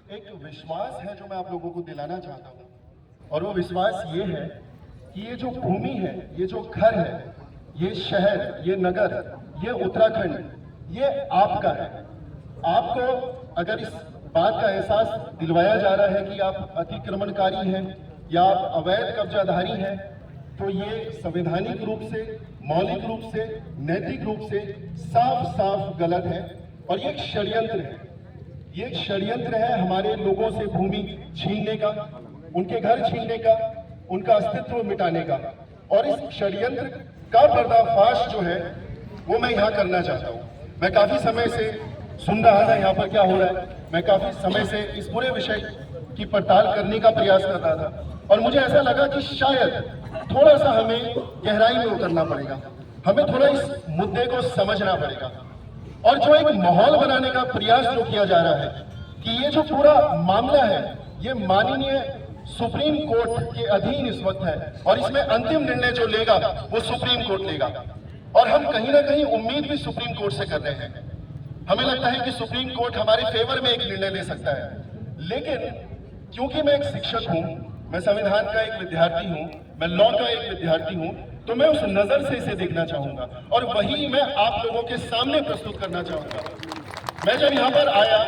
एक विश्वास है जो मैं आप लोगों को दिलाना चाहता हूँ, और वो विश्वास ये है कि ये जो भूमि है, ये जो घर है, ये शहर, ये नगर, ये उत्तराखंड, ये आपका है। आपको अगर इस बात का एहसास दिलवाया जा रहा है कि आप अतिक्रमणकारी हैं या आप अवैध कब्जाधारी हैं, तो ये संवैधानिक रूप से, मौलिक रूप से, नैतिक रूप से साफ साफ गलत है। और ये एक षड्यंत्र है, ये एक षड्यंत्र है हमारे लोगों से भूमि छीनने का, उनके घर छीनने का, उनका अस्तित्व मिटाने का। और इस षड्यंत्र का पर्दाफाश जो है वो मैं यहाँ करना चाहता हूँ। मैं काफी समय से सुन रहा था यहाँ पर क्या हो रहा है, मैं काफी समय से इस पूरे विषय की पड़ताल करने का प्रयास कर रहा था, और मुझे ऐसा लगा कि शायद थोड़ा सा हमें गहराई में उतरना पड़ेगा, हमें थोड़ा इस मुद्दे को समझना पड़ेगा। और जो एक माहौल बनाने का प्रयास जो किया जा रहा है कि ये जो पूरा मामला है ये माननीय सुप्रीम कोर्ट के अधीन इस वक्त है, और इसमें अंतिम निर्णय जो लेगा वो सुप्रीम कोर्ट लेगा। और हम कहीं ना कहीं उम्मीद भी सुप्रीम कोर्ट से कर रहे हैं। हमें लगता है कि सुप्रीम कोर्ट हमारे फेवर में एक निर्णय ले सकता है, लेकिन क्योंकि मैं एक शिक्षक हूं, मैं संविधान का एक विद्यार्थी हूं, मैं लॉ का एक विद्यार्थी हूं, तो मैं उस नजर से इसे देखना चाहूंगा और वही मैं आप लोगों के सामने प्रस्तुत करना चाहूंगा। मैं जब यहाँ पर आया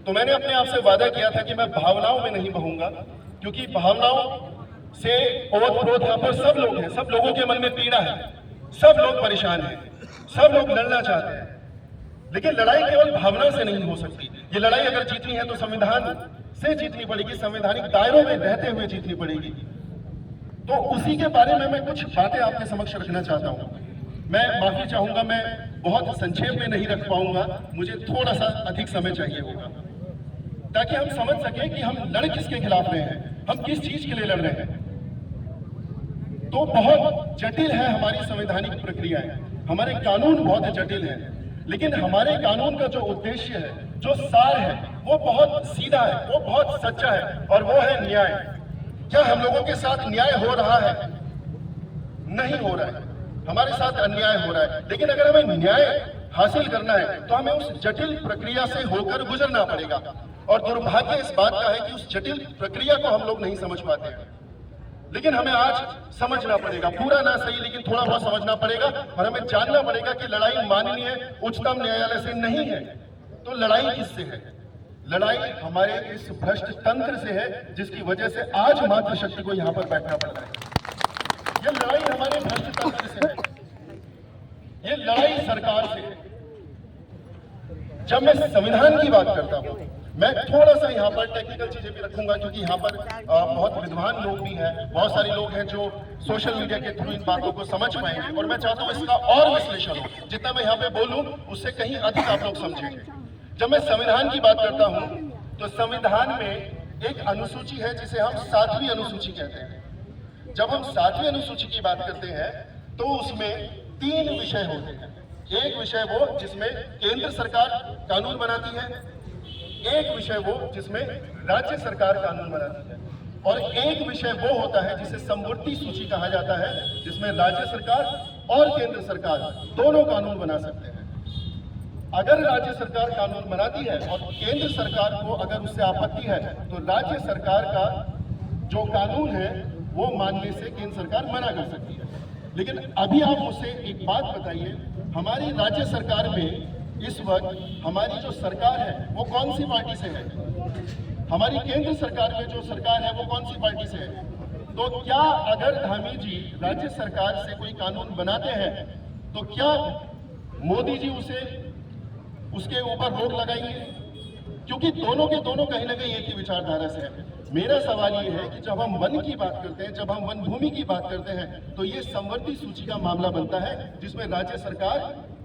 तो मैंने अपने आप से वादा किया था कि मैं भावनाओं में नहीं बहूंगा, क्योंकि भावनाओं से ओत-प्रोत यहाँ पर सब लोग हैं, सब लोगों के मन में पीड़ा है, सब लोग परेशान हैं, सब लोग लड़ना चाहते हैं। लेकिन लड़ाई केवल भावना से नहीं हो सकती। ये लड़ाई अगर जीतनी है तो संविधान से जीतनी पड़ेगी, संवैधानिक दायरों में रहते हुए जीतनी पड़ेगी। तो उसी के बारे में मैं कुछ बातें आपके समक्ष रखना चाहता हूं। मैं माफी चाहूंगा, मैं बहुत संक्षेप में नहीं रख पाऊंगा, मुझे थोड़ा सा अधिक समय चाहिए होगा, ताकि हम समझ सके कि हम लड़ किसके खिलाफ रहे हैं, हम किस चीज के लिए लड़ रहे हैं। तो बहुत जटिल है हमारी संवैधानिक प्रक्रियाएं, हमारे कानून बहुत जटिल हैं, लेकिन हमारे कानून का जो उद्देश्य है, जो सार है, वो बहुत सीधा है, वो बहुत सच्चा है, और वो है न्याय। क्या हम लोगों के साथ न्याय हो रहा है? नहीं हो रहा है, हमारे साथ अन्याय हो रहा है। लेकिन अगर हमें न्याय हासिल करना है तो हमें उस जटिल प्रक्रिया से होकर गुजरना पड़ेगा, और दुर्भाग्य इस बात का है कि उस जटिल प्रक्रिया को हम लोग नहीं समझ पाते हैं। लेकिन हमें आज समझना पड़ेगा, पूरा ना सही लेकिन थोड़ा बहुत समझना पड़ेगा, और हमें जानना पड़ेगा कि लड़ाई माननीय उच्चतम न्यायालय से नहीं है, तो लड़ाई किससे है? लड़ाई हमारे इस भ्रष्ट तंत्र से है, जिसकी वजह से आज मातृशक्ति को यहाँ पर बैठना पड़ रहा है। ये लड़ाई हमारे भ्रष्ट तंत्र से है, ये लड़ाई सरकार से है। जब मैं संविधान की बात करता हूँ, मैं थोड़ा सा यहाँ पर टेक्निकल चीजें भी रखूंगा, क्योंकि यहाँ पर बहुत विद्वान लोग भी हैं, बहुत सारे लोग हैं जो सोशल मीडिया के थ्रू इन बातों को समझ पाएंगे, और मैं चाहता हूँ इसका और विश्लेषण हो। जितना मैं यहाँ पे बोलूँ उससे कहीं अधिक आप लोग समझेंगे। जब मैं संविधान की बात करता हूँ तो संविधान में एक अनुसूची है जिसे हम 7वीं अनुसूची कहते हैं। जब हम 7वीं अनुसूची की बात करते हैं तो उसमें 3 विषय होते हैं। एक विषय वो जिसमें केंद्र सरकार कानून बनाती है, एक विषय वो जिसमें राज्य सरकार कानून बनाती है, और एक विषय वो होता है जिसे समवर्ती सूची कहा जाता है, जिसमें राज्य सरकार और केंद्र सरकार दोनों कानून बना सकते हैं। अगर राज्य सरकार कानून बनाती है और केंद्र सरकार को अगर उससे आपत्ति है तो राज्य सरकार का जो कानून है वो मानने से केंद्र सरकार मना कर सकती है। लेकिन अभी आप मुझसे एक बात बताइए, हमारी राज्य सरकार में इस वक्त हमारी जो सरकार है वो कौन सी पार्टी से है? हमारी केंद्र सरकार में जो सरकार है वो कौन सी पार्टी से है? तो क्या अगर धामी जी राज्य सरकार से कोई कानून बनाते हैं तो क्या मोदी जी उसके ऊपर रोक लगाएंगे? क्योंकि दोनों के दोनों कहीं ना कहीं एक ही विचारधारा से है। मेरा सवाल ये है कि जब हम वन की बात करते हैं, जब हम वन भूमि की बात करते हैं, तो ये समवर्ती सूची का मामला बनता है, जिसमें राज्य सरकार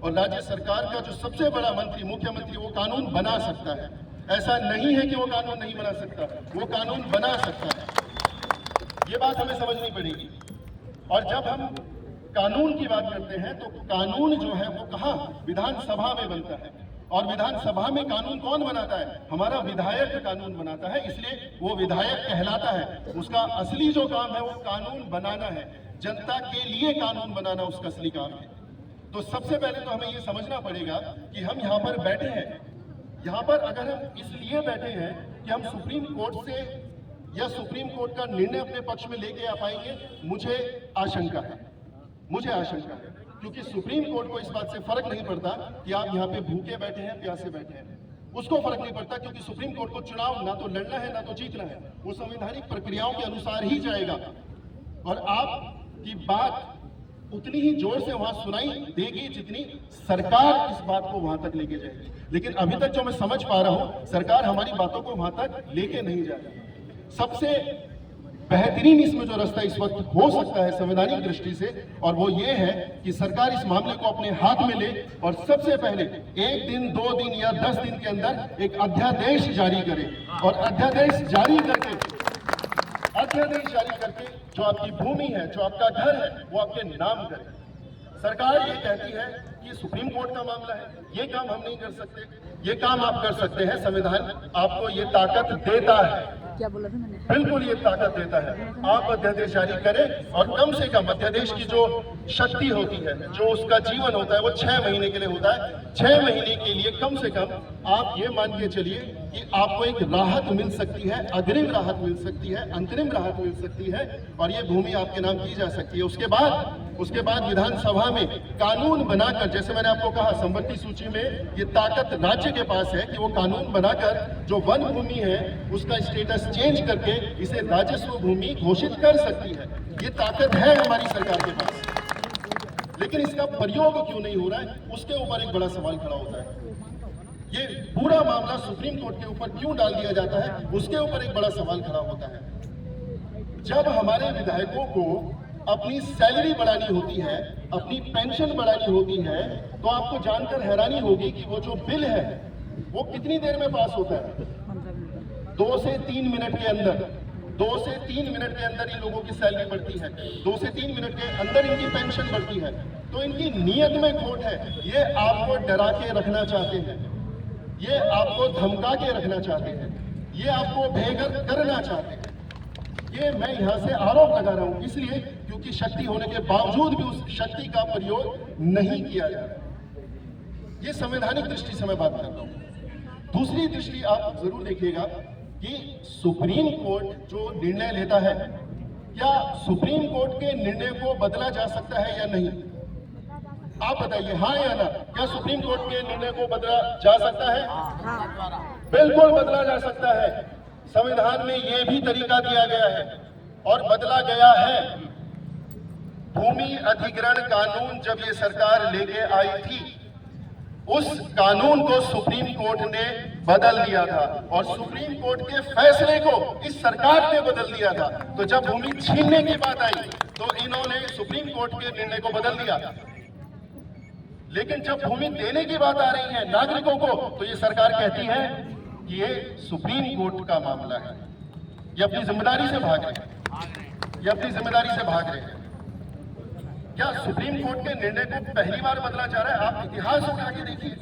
और राज्य सरकार का जो सबसे बड़ा मंत्री, मुख्यमंत्री, वो कानून बना सकता है। ऐसा नहीं है कि वो कानून नहीं बना सकता, वो कानून बना सकता है। ये बात हमें समझनी पड़ेगी। और जब हम कानून की बात करते हैं तो कानून जो है वो कहाँ? विधानसभा में बनता है, और विधानसभा में कानून कौन बनाता है? हमारा विधायक कानून बनाता है, इसलिए वो विधायक कहलाता है। उसका असली जो काम है वो कानून बनाना है, जनता के लिए कानून बनाना उसका असली काम है। तो सबसे पहले तो हमें ये समझना पड़ेगा कि हम यहाँ पर बैठे हैं, यहाँ पर अगर हम इसलिए बैठे हैं कि हम सुप्रीम कोर्ट से या सुप्रीम कोर्ट का निर्णय अपने पक्ष में लेके आ पाएंगे, मुझे आशंका है, क्योंकि सुप्रीम कोर्ट को इस बात से फर्क नहीं पड़ता कि आप यहाँ पे भूखे बैठे हैं, प्यासे बैठे हैं, उसको फर्क नहीं पड़ता, क्योंकि सुप्रीम कोर्ट को चुनाव ना तो लड़ना है ना तो जीतना है, वो संवैधानिक प्रक्रियाओं के अनुसार ही जाएगा और आपकी बात उतनी ही जोर से वहां सुनाई देगी जितनी सरकार इस बात को वहां तक लेके जाएगी। लेकिन अभी तक जो मैं समझ पा रहा हूं, सरकार हमारी बातों को वहां तक लेके नहीं जा रही। सबसे बेहतरीन इसमें जो रास्ता इस वक्त हो सकता है संवैधानिक दृष्टि से, और वो ये है कि सरकार इस मामले को अपने हाथ में ले और सबसे पहले 1 दिन 2 दिन या 10 दिन के अंदर एक अध्यादेश जारी करे और अध्यादेश जारी करके जो आपकी भूमि है, जो आपका घर है, वो आपके नाम करे। सरकार ये कहती है कि सुप्रीम कोर्ट का मामला है, ये काम हम नहीं कर सकते, ये काम आप कर सकते हैं, संविधान आपको ये ताकत देता है। क्या बोला था मैंने? बिल्कुल ये ताकत देता है। आप अध्यादेश जारी करें और कम से कम अध्यादेश की जो शक्ति होती है, जो उसका जीवन होता है, वो 6 महीने के लिए होता है। 6 महीने के लिए कम से कम आप ये मान के चलिए कि आपको एक राहत मिल सकती है, अग्रिम राहत मिल सकती है, अंतरिम राहत मिल सकती है और ये भूमि आपके नाम की जा सकती है। उसके बाद विधानसभा में कानून बनाकर, जैसे मैंने आपको कहा संपत्ति सूची में ये ताकत राज्य के पास है कि वो कानून बनाकर जो वन भूमि है उसका स्टेटस चेंज करके इसे राजस्व भूमि घोषित कर सकती है। ये ताकत है हमारी सरकार के पास, लेकिन इसका प्रयोग क्यों नहीं हो रहा है, उसके ऊपर एक बड़ा सवाल खड़ा होता है। ये पूरा मामला सुप्रीम कोर्ट के ऊपर क्यों डाल दिया जाता है, उसके ऊपर एक बड़ा सवाल खड़ा होता है। जब हमारे विधायकों को अपनी सैलरी बढ़ानी होती है, अपनी पेंशन बढ़ानी होती है, तो आपको जानकर हैरानी होगी कि वो जो बिल है वो कितनी देर में पास होता है। 2 से 3 मिनट के अंदर, 2 से 3 मिनट के अंदर इन लोगों की सैलरी बढ़ती है, 2 से 3 मिनट के अंदर इनकी पेंशन बढ़ती है। तो इनकी नीयत में खोट है, ये आपको डरा के रखना चाहते हैं, ये आपको धमका के रखना चाहते हैं, ये आपको बेघर करना चाहते हैं। ये मैं यहाँ से आरोप लगा रहा हूँ इसलिए क्योंकि शक्ति होने के बावजूद भी उस शक्ति का प्रयोग नहीं किया जा रहा। ये संवैधानिक दृष्टि से मैं बात कर रहा हूँ। दूसरी दृष्टि आप जरूर देखिएगा कि सुप्रीम कोर्ट जो निर्णय लेता है, क्या सुप्रीम कोर्ट के निर्णय को बदला जा सकता है या नहीं? आप बताइए, हाँ या ना? क्या सुप्रीम कोर्ट के निर्णय को बदला जा सकता है? बिल्कुल बदला जा सकता है। संविधान में यह भी तरीका दिया गया है और बदला गया है। भूमि अधिग्रहण कानून जब ये सरकार लेके आई थी, उस कानून को सुप्रीम कोर्ट ने बदल दिया था और सुप्रीम कोर्ट के फैसले को इस सरकार ने बदल दिया था। तो जब भूमि छीनने की बात आई तो इन्होंने सुप्रीम कोर्ट के निर्णय को बदल दिया, लेकिन जब भूमि देने की बात आ रही है नागरिकों को, तो ये सरकार कहती है कि ये सुप्रीम कोर्ट का मामला है, ये अपनी जिम्मेदारी से भाग रहे हैं, ये अपनी जिम्मेदारी से भाग रहे हैं। क्या सुप्रीम कोर्ट के निर्णय को पहली बार बदला जा रहा है? आप इतिहास उठा के देखिए,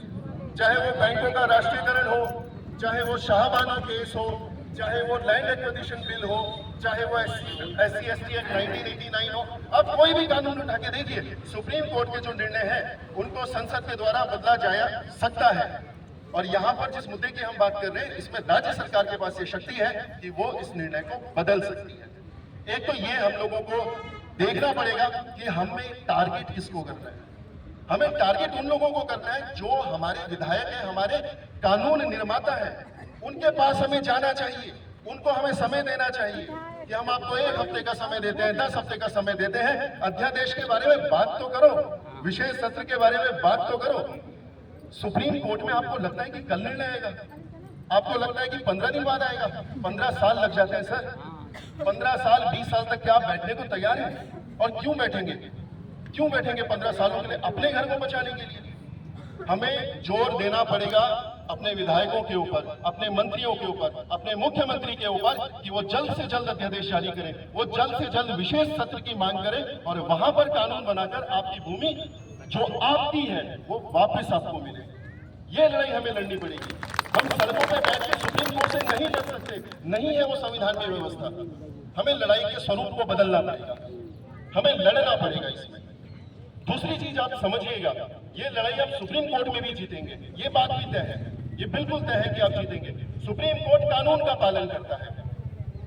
चाहे वो बैंकों का राष्ट्रीयकरण हो, चाहे वो शाहबानो केस हो, चाहे वो लैंड एक्विजिशन बिल हो, चाहे वो SC ST एक्ट 1989 हो, अब कोई भी कानून उठा के देखिए, सुप्रीम कोर्ट के जो निर्णय हैं उनको संसद के द्वारा बदला जा सकता है। और यहाँ पर जिस मुद्दे की हम बात कर रहे हैं, इसमें राज्य सरकार के पास ये शक्ति है कि वो इस निर्णय को बदल सकती है। एक तो ये हम लोगों को देखना पड़ेगा कि हमें टारगेट किसको करना है। हमें टारगेट उन लोगों को करना है जो हमारे विधायक हैं, हमारे कानून निर्माता हैं, उनके पास हमें जाना चाहिए, उनको हमें समय देना चाहिए कि हम आपको 1 हफ्ते का समय देते हैं, 10 हफ्ते का समय देते हैं, अध्यादेश के बारे में बात तो करो, विशेष सत्र के बारे में बात तो करो। सुप्रीम कोर्ट में आपको लगता है कि कल निर्णय आएगा, आपको लगता है कि 15 दिन बाद आएगा? 15 साल लग जाते हैं सर। 15 साल 20 साल तक क्या आप बैठने को तैयार हैं? और क्यों बैठेंगे? 15 सालों के लिए अपने घर को बचाने के लिए? हमें जोर देना पड़ेगा अपने विधायकों के ऊपर, अपने मंत्रियों के ऊपर, अपने मुख्यमंत्री के ऊपर कि वो जल्द से जल्द अध्यादेश जारी करें, वो जल्द से जल्द विशेष सत्र की मांग करें और वहां पर कानून बनाकर आपकी भूमि जो आपकी है वो वापस आपको मिले। ये लड़ाई हमें लड़नी पड़ेगी। हम सड़कों पे बैठ के सुप्रीम कोर्ट से नहीं लड़ सकते, नहीं है वो संविधान में व्यवस्था। हमें लड़ाई के स्वरूप को बदलना पड़ेगा, हमें लड़ना पड़ेगा इसमें। दूसरी चीज आप समझिएगा, ये लड़ाई आप सुप्रीम कोर्ट में भी जीतेंगे, ये बात भी तय है। ये बिल्कुल तय है कि आप जीतेंगे। सुप्रीम कोर्ट कानून का पालन करता है,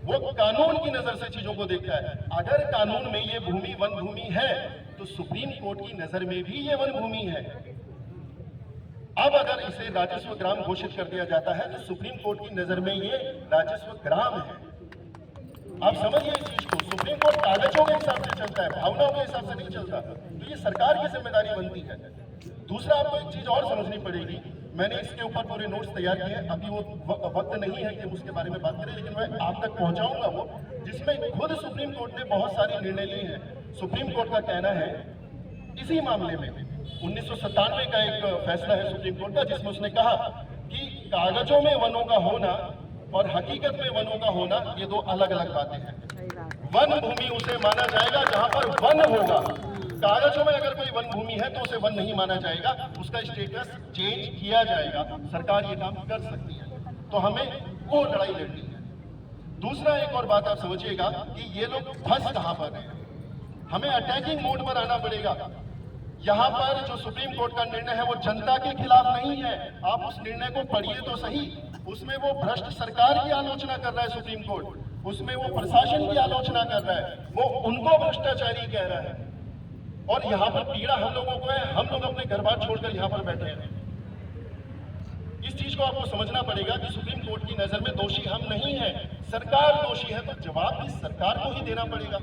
वो कानून की नजर से चीजों को देखता है। अगर कानून में ये भूमि वन भूमि है तो सुप्रीम कोर्ट की नजर में भी ये वन भूमि है। अब अगर इसे राजस्व ग्राम घोषित कर दिया जाता है तो सुप्रीम कोर्ट की नजर में ये राजस्व ग्राम है। आप समझिए इस चीज को, सुप्रीम कोर्ट कागजों के हिसाब से चलता है, भावनाओं के हिसाब से नहीं चलता। तो ये सरकार की जिम्मेदारी बनती है। दूसरा, आपको एक चीज और समझनी पड़ेगी, मैंने इसके ऊपर पूरे नोट्स तैयार किए हैं, अभी वो वक्त नहीं है कि उसके बारे में बात करें, लेकिन मैं आप तक पहुंचाऊंगा वो, जिसमें खुद सुप्रीम कोर्ट ने बहुत सारे निर्णय लिए हैं। सुप्रीम कोर्ट का कहना है इसी मामले में 1997 का एक फैसला है सुप्रीम कोर्ट का, जिसमें उसने कहा कि कागजों में वनों का होना और हकीकत में वनों का होना ये दो अलग अलग बातें हैं। वन भूमि उसे माना जाएगा जहां पर वन होगा। कागजों में अगर कोई वन भूमि है तो उसे वन नहीं माना जाएगा, उसका स्टेटस चेंज किया जाएगा। सरकार ये काम कर सकती है, तो हमें वो लड़ाई लड़नी है। दूसरा, एक और बात आप समझिएगा कि ये लोग फंस कहां पर हैं। हमें अटैकिंग मोड पर आना पड़ेगा। यहां पर जो सुप्रीम कोर्ट का निर्णय है वो जनता के खिलाफ नहीं है। आप उस निर्णय को पढ़िए तो सही, उसमें वो भ्रष्ट सरकार की आलोचना कर रहा है सुप्रीम कोर्ट, उसमें वो प्रशासन की आलोचना कर रहा है, वो उनको भ्रष्टाचारी कह रहा है। और यहाँ पर पीड़ा हम लोगों को है, हम लोग अपने घर बार छोड़कर यहाँ पर बैठे हैं। इस चीज को आपको समझना पड़ेगा कि सुप्रीम कोर्ट की नजर में दोषी हम नहीं है, सरकार दोषी है, तो जवाब भी सरकार को ही देना पड़ेगा।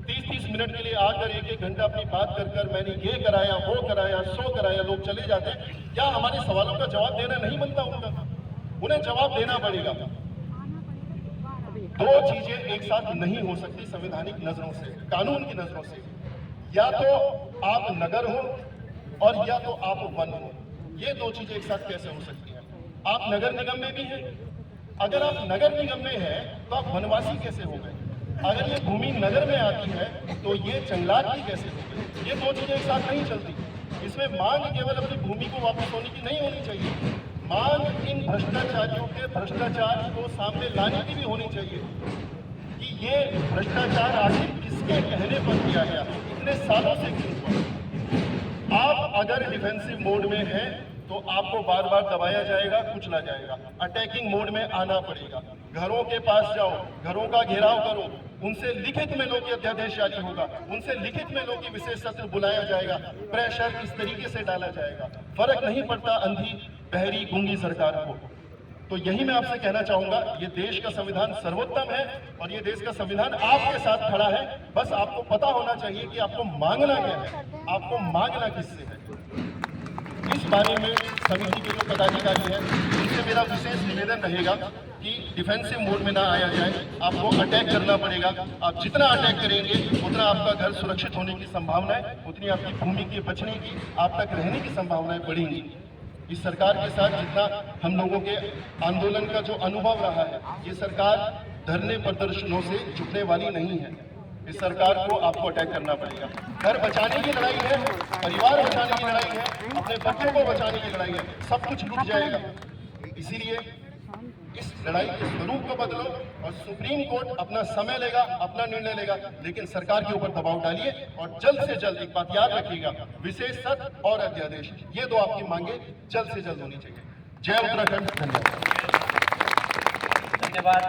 30-30 मिनट के लिए आकर 1-1 घंटा अपनी बात कर मैंने ये कराया, वो कराया, सो कराया, लोग चले जाते हैं। क्या हमारे सवालों का जवाब देना नहीं बनता उनका? उन्हें जवाब देना पड़ेगा। दो चीजें एक साथ नहीं हो सकती संवैधानिक नजरों से, कानून की नजरों से। या तो आप नगर हो और या तो आप वन हो। ये दो चीजें एक साथ कैसे हो सकती हैं? आप नगर निगम में भी हैं, अगर आप नगर निगम में हैं तो आप वनवासी कैसे हो गए? अगर ये भूमि नगर में आती है तो ये जंगलात की कैसे हो गई? ये दो चीजें एक साथ नहीं चलती। इसमें मांग केवल अपनी भूमि को वापस होने की नहीं होनी चाहिए, मांग इन भ्रष्टाचारियों के भ्रष्टाचार को सामने लाने की भी होनी चाहिए कि ये भ्रष्टाचार आखिर किसके कहने पर किया गया, इतने सालों से क्यों हुआ। आप अगर डिफेंसिव मोड में हैं तो आपको बार बार दबाया जाएगा, कुचला जाएगा। अटैकिंग मोड में आना पड़ेगा, घरों के पास जाओ, घरों का घेराव करो, उनसे लिखित में लो कि अध्यादेश जारी होगा, उनसे लिखित में लो कि विशेष सत्र बुलाया जाएगा, प्रेशर इस तरीके से डाला जाएगा। फर्क नहीं पड़ता अंधी बहरी गूंगी सरकार को। तो यही मैं आपसे कहना चाहूंगा, ये देश का संविधान सर्वोत्तम है और ये देश का संविधान आपके साथ खड़ा है। बस आपको पता होना चाहिए कि आपको मांगना क्या है, आपको मांगना किससे है। इस बारे में समिति के जो पदाधिकारी हैं उनसे मेरा विशेष निवेदन रहेगा कि डिफेंसिव मोड में ना आया जाए, आपको अटैक करना पड़ेगा। आप जितना अटैक करेंगे उतना आपका घर सुरक्षित होने की संभावना है, उतनी आपकी भूमि के बचने की, आप तक रहने की संभावनाएं बढ़ेंगी। इस सरकार के साथ जितना हम लोगों के आंदोलन का जो अनुभव रहा है, ये सरकार धरने प्रदर्शनों से झुकने वाली नहीं है। इस सरकार को आपको अटैक करना पड़ेगा। घर बचाने की लड़ाई है, परिवार बचाने की लड़ाई है, अपने बच्चों को बचाने की लड़ाई है, सब कुछ लुट जाएगा। इसीलिए इस लड़ाई के स्वरूप को बदलो और सुप्रीम कोर्ट अपना समय लेगा, अपना निर्णय लेगा, लेकिन सरकार के ऊपर दबाव डालिए और जल्द से जल्द, एक बात याद रखिएगा, विशेष सत्र और अध्यादेश, ये दो आपकी मांगे जल्द से जल्द होनी चाहिए। जय उत्तराखंड। धन्यवाद।